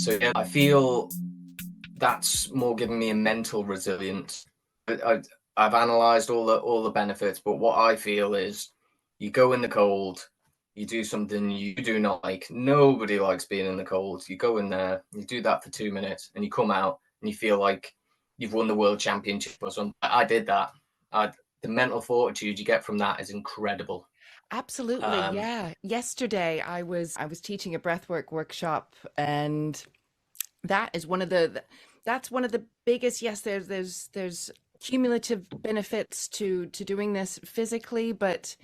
So yeah, I feel that's more giving me a mental resilience. I've analysed all the benefits, but what I feel is you go in the cold, you do something you do not like. Nobody likes being in the cold. You go in there, you do that for 2 minutes, and you come out and you feel like you've won the world championship or something. I did that. The mental fortitude you get from that is incredible. Absolutely. Yeah. Yesterday I was teaching a breathwork workshop, and that is one of that's one of the biggest, yes, there's cumulative benefits to doing this physically, but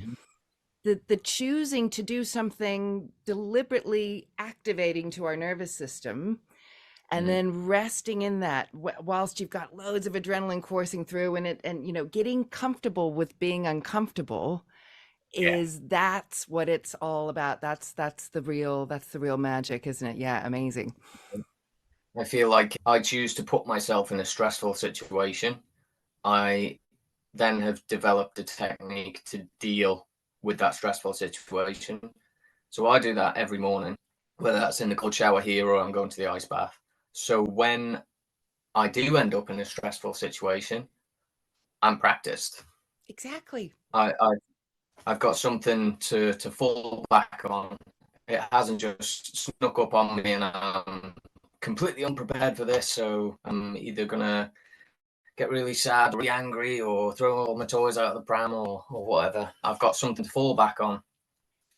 the choosing to do something deliberately activating to our nervous system and Mhm. then resting in that whilst you've got loads of adrenaline coursing through, and getting comfortable with being uncomfortable, Yeah. is that's what it's all about. That's the real magic, isn't it? Yeah, amazing. I feel like I choose to put myself in a stressful situation. I then have developed a technique to deal with that stressful situation. So I do that every morning, whether that's in the cold shower here or I'm going to the ice bath. So when I do end up in a stressful situation, I'm practiced. Exactly. I, I I've got something to fall back on. It hasn't just snuck up on me and I'm completely unprepared for this. So I'm either gonna get really sad, really angry, or throw all my toys out of the pram or whatever. I've got something to fall back on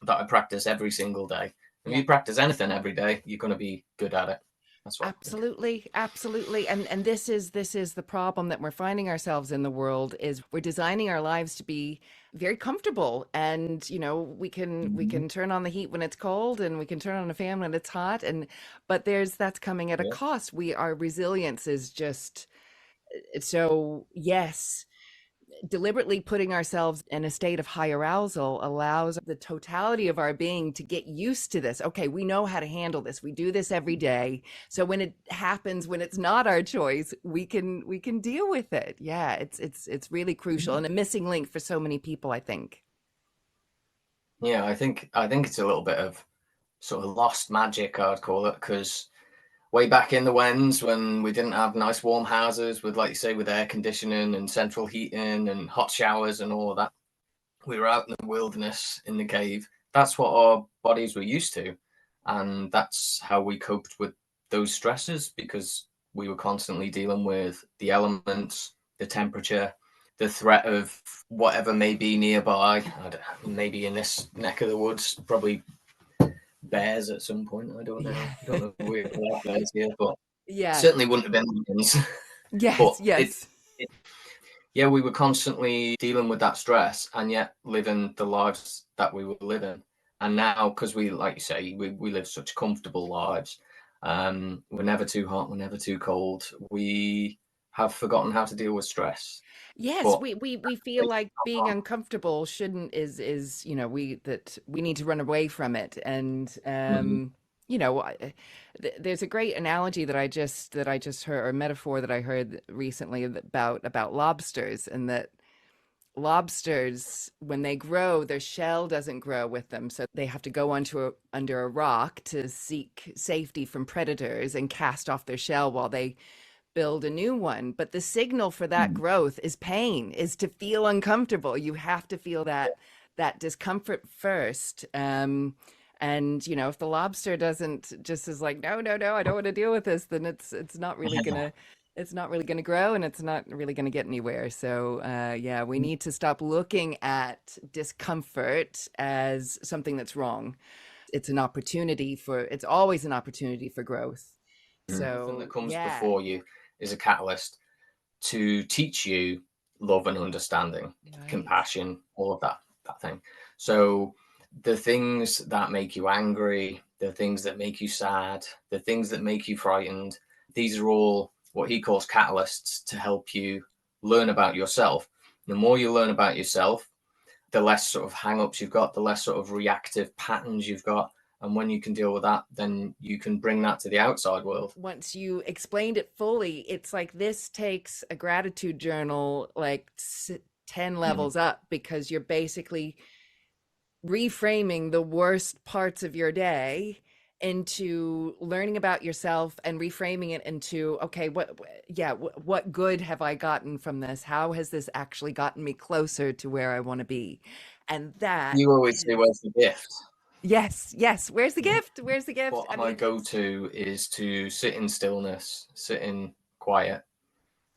that I practice every single day. If Yeah. you practice anything every day, you're going to be good at it. That's what I think. Absolutely, absolutely. And this is the problem that we're finding ourselves in the world, is we're designing our lives to be very comfortable, and we can turn on the heat when it's cold, and we can turn on the fan when it's hot, and but that's coming at a Yeah. cost. Our resilience is just so, yes, deliberately putting ourselves in a state of high arousal allows the totality of our being to get used to this. Okay, we know how to handle this. We do this every day. So when it happens, when it's not our choice, we can deal with it. Yeah, it's really crucial and a missing link for so many people, I think. Yeah, I think it's a little bit of sort of lost magic, I'd call it, because way back in the wens when we didn't have nice warm houses with, like you say, with air conditioning and central heating and hot showers and all of that, we were out in the wilderness in the cave. That's what our bodies were used to. And that's how we coped with those stresses because we were constantly dealing with the elements, the temperature, the threat of whatever may be nearby. Maybe in this neck of the woods, probably bears at some point. I don't know. I don't know if we have bears here, but Yeah. certainly wouldn't have been lions. Yes, But it, yes. it yeah, we were constantly dealing with that stress and yet living the lives that we were living. And now, because we, like you say, we live such comfortable lives, we're never too hot, we're never too cold. We have forgotten how to deal with stress. Yes, But we feel like being uncomfortable shouldn't is we need to run away from it. And Mhm. there's a great analogy that I just heard, or metaphor that I heard recently, about lobsters, and that lobsters, when they grow, their shell doesn't grow with them, so they have to go under a rock to seek safety from predators and cast off their shell while they build a new one. But the signal for that Mhm. growth is pain, is to feel uncomfortable. You have to feel that discomfort first. And if the lobster doesn't, just is like, no, no, no, I don't want to deal with this, then it's not really gonna grow, and it's not really gonna get anywhere. So yeah, we need to stop looking at discomfort as something that's wrong. It's always an opportunity for growth. Everything that So comes yeah. before you is a catalyst to teach you love and understanding, Right. compassion, all of that thing. So the things that make you angry, the things that make you sad, the things that make you frightened, these are all what he calls catalysts to help you learn about yourself. The more you learn about yourself, the less sort of hang-ups you've got, the less sort of reactive patterns you've got. And when you can deal with that, then you can bring that to the outside world. Once you explained it fully, it's like this takes a gratitude journal like 10 Mhm. levels up, because you're basically reframing the worst parts of your day into learning about yourself and reframing it into, okay, what good have I gotten from this? How has this actually gotten me closer to where I want to be? And that You always say, is, where's the gift? yes. Where's the gift? Where's the gift? Well, I my mean, go-to is to sit in stillness, sit in quiet.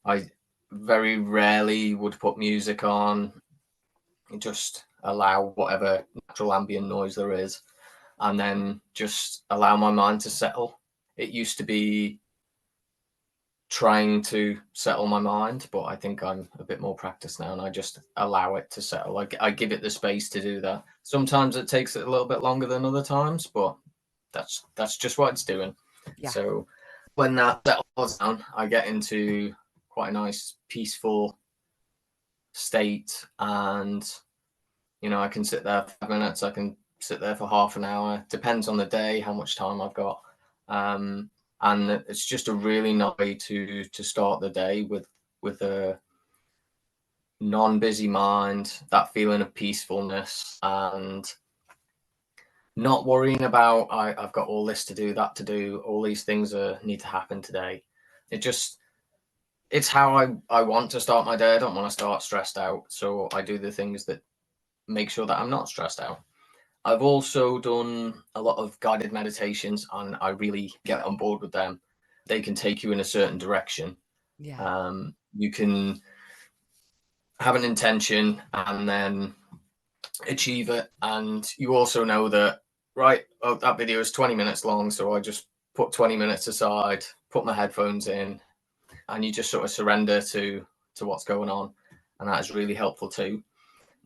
I very rarely would put music on, just allow whatever natural ambient noise there is, and then just allow my mind to settle. It used to be trying to settle my mind, but I think I'm a bit more practiced now, and I just allow it to settle. I give it the space to do that. Sometimes it takes it a little bit longer than other times, but that's just what it's doing. yeah. So when that settles down, I get into quite a nice peaceful state, and I can sit there for 5 minutes, I can sit there for half an hour, depends on the day, how much time I've got. And it's just a really nice way to start the day with a non-busy mind, that feeling of peacefulness, and not worrying about I've got all this to do, that to do, all these things need to happen today. It's how I want to start my day. I don't want to start stressed out, so I do the things that make sure that I'm not stressed out. I've also done a lot of guided meditations, and I really get on board with them. They can take you in a certain direction. Yeah. You can have an intention and then achieve it. And you also know that, right, oh, that video is 20 minutes long, so I just put 20 minutes aside, put my headphones in, and you just sort of surrender to what's going on. And that is really helpful too.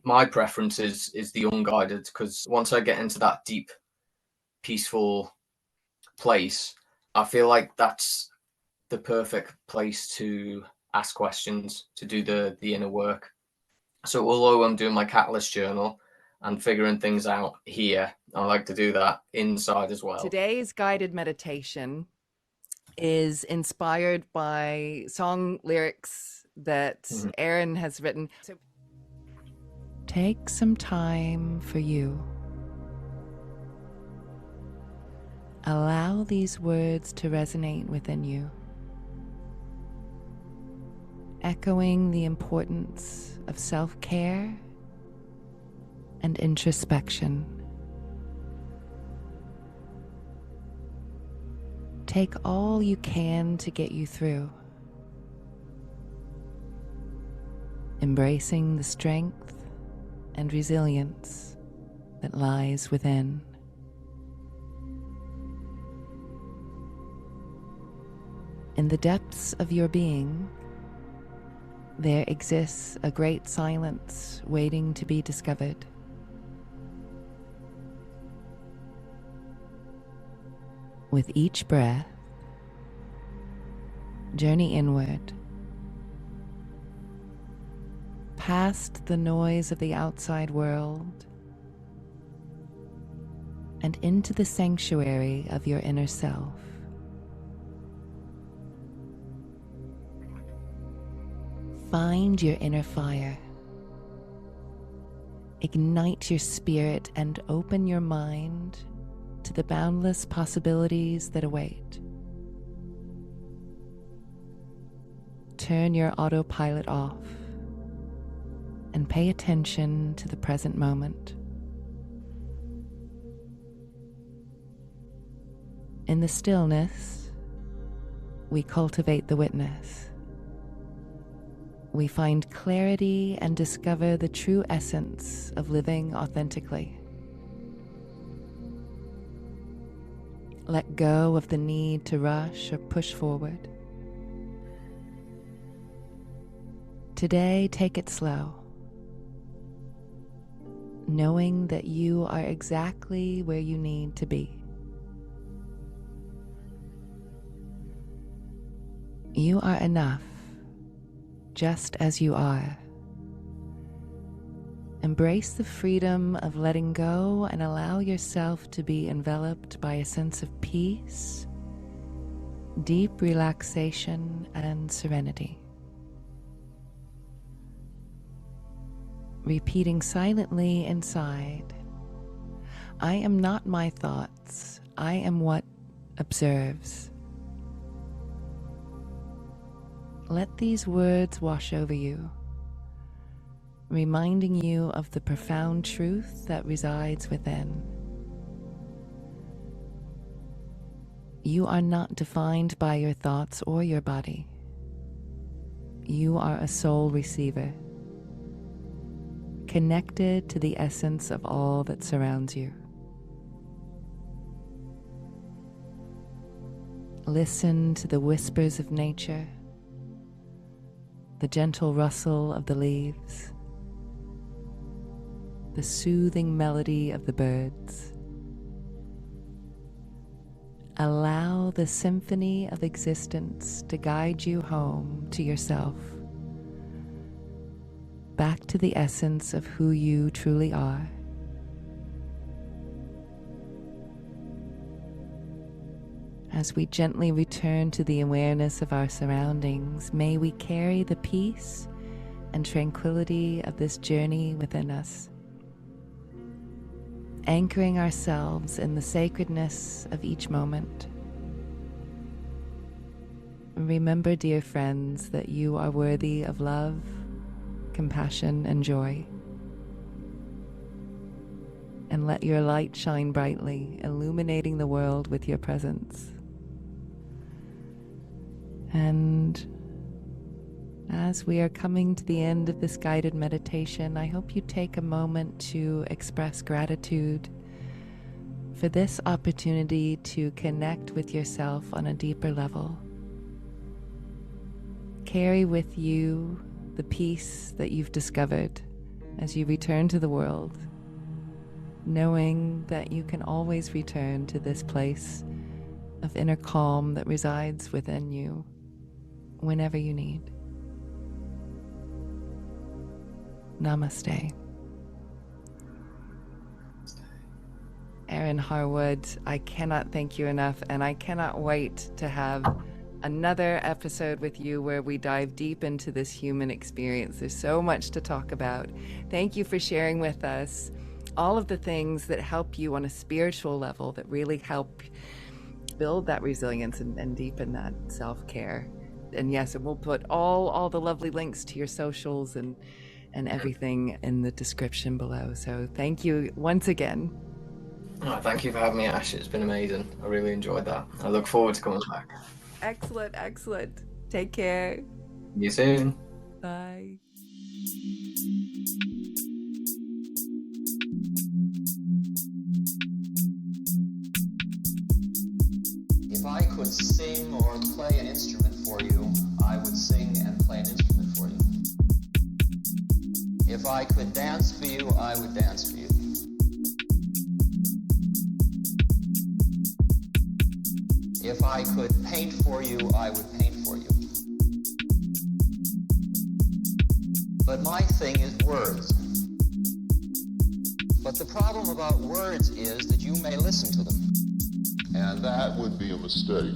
My preference is the unguided, because once I get into that deep, peaceful place, I feel like that's the perfect place to ask questions, to do the inner work. So although I'm doing my catalyst journal and figuring things out here, I like to do that inside as well. Today's guided meditation is inspired by song lyrics that Aaron has written. So take some time for you. Allow these words to resonate within you, echoing the importance of self-care and introspection. Take all you can to get you through, embracing the strength and resilience that lies within. In the depths of your being, there exists a great silence waiting to be discovered. With each breath, journey inward, past the noise of the outside world, and into the sanctuary of your inner self. Find your inner fire. Ignite your spirit and open your mind to the boundless possibilities that await. Turn your autopilot off and pay attention to the present moment. In the stillness, we cultivate the witness. We find clarity and discover the true essence of living authentically. Let go of the need to rush or push forward. Today, take it slow, knowing that you are exactly where you need to be. You are enough, just as you are. Embrace the freedom of letting go and allow yourself to be enveloped by a sense of peace, deep relaxation, and serenity. Repeating silently inside, I am not my thoughts, I am what observes. Let these words wash over you, reminding you of the profound truth that resides within. You are not defined by your thoughts or your body. You are a soul receiver, connected to the essence of all that surrounds you. Listen to the whispers of nature, the gentle rustle of the leaves, the soothing melody of the birds. Allow the symphony of existence to guide you home to yourself, back to the essence of who you truly are. As we gently return to the awareness of our surroundings, may we carry the peace and tranquility of this journey within us, anchoring ourselves in the sacredness of each moment. Remember, dear friends, that you are worthy of love, compassion, and joy. And let your light shine brightly, illuminating the world with your presence. And as we are coming to the end of this guided meditation, I hope you take a moment to express gratitude for this opportunity to connect with yourself on a deeper level. Carry with you the peace that you've discovered as you return to the world, knowing that you can always return to this place of inner calm that resides within you whenever you need. Namaste. Aaron Harwood, I cannot thank you enough, and I cannot wait to have another episode with you where we dive deep into this human experience. There's so much to talk about. Thank you for sharing with us all of the things that help you on a spiritual level, that really help build that resilience and deepen that self-care. And yes, and we'll put all the lovely links to your socials and everything in the description below. So thank you once again. Oh, thank you for having me, Ash. It's been amazing. I really enjoyed that. I look forward to coming back. Excellent, excellent. Take care. See you soon. Bye. If I could sing or play an instrument for you, I would sing and play an instrument for you. If I could dance for you, I would dance for you. If I could paint for you, I would paint for you. But my thing is words. But the problem about words is that you may listen to them. And that would be a mistake.